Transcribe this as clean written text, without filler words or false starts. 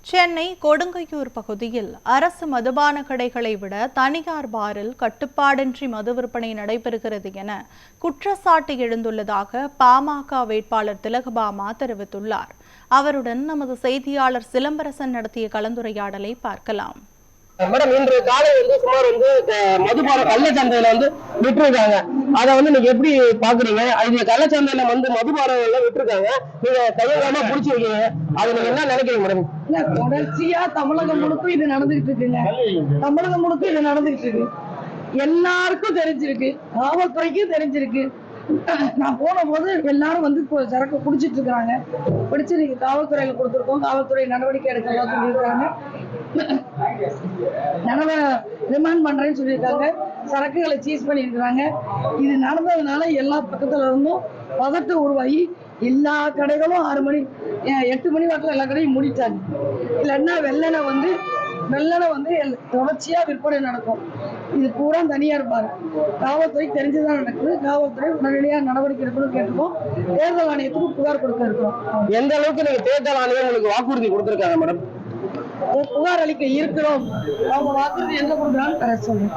சென்னை கொடுங்கையூர் பகுதியில் அரசு மதுபான கடைகளை விட தனியார் பாரில் கட்டுப்பாடின்றி மது விற்பனை நடைபெறுகிறது என குற்றச்சாட்டு எழுந்துள்ளதாக பாமக வேட்பாளர் திலகபாமா தெரிவித்துள்ளார். அவருடன் நமது செய்தியாளர் சிலம்பரசன் நடத்திய கலந்துரையாடலை பார்க்கலாம். மேடம், இன்று காலை சுமார் மதுபான கள்ளச்சந்தையில விட்டுருக்காங்க. அதை நீங்க எப்படி பாக்குறீங்க? இது கள்ளச்சந்தையில மதுபானம் எல்லாம் விட்டுருக்காங்க, நீங்க கையெல்லாம புடிச்சு வைக்கீங்க, அது நீங்க என்ன நினைக்கிறீங்க மேடம்? தொடர்ச்சியா தமிழகம் முழுக்க இது நடந்துகிட்டு இருக்குங்க. தமிழகம் முழுக்க இது நடந்துகிட்டு இருக்கு. எல்லாருக்கும் தெரிஞ்சிருக்கு, காவல்துறைக்கும் தெரிஞ்சிருக்கு. நான் போன போது எல்லாரும் சரக்கு குடிச்சிட்டு இருக்கிறாங்க. பிடிச்சு நீங்க காவல்துறையில கொடுத்துருக்கோம், காவல்துறை நடவடிக்கை எடுக்கிறதா சொல்லியிருக்காங்க, ரிமாண்ட் பண்றேன்னு சொல்லியிருக்காங்க, சரக்குகளை சீஸ் பண்ணியிருக்கிறாங்க. இது நடந்ததுனால எல்லா பக்கத்துல இருந்தும் பதட்டம் உருவாகி எல்லா கடைகளும் 6 மணி 8 மணி வாக்கில் எல்லா கடையும் மூடிட்டாங்க. இல்லைன்னா வெள்ளனை தொடர்ச்சியா விற்பனை நடக்கும். இது பூரா தனியார் பாரு. காவல்துறை தெரிஞ்சுதான் நடக்குது. காவல்துறை உடனடியாக நடவடிக்கை எடுக்கணும்னு கேட்டுக்கோம். தேர்தல் ஆணையத்துக்கு புகார் கொடுக்க இருக்கிறோம். எந்த அளவுக்கு நீங்க தேர்தல் ஆணையம் உங்களுக்கு வாக்குறுதி கொடுத்திருக்காங்க மேடம்? புகார் அளிக்க இருக்கிறோம். அவங்க வாக்குறுதி எங்க கொடுக்குறான்னு சொல்றேன்.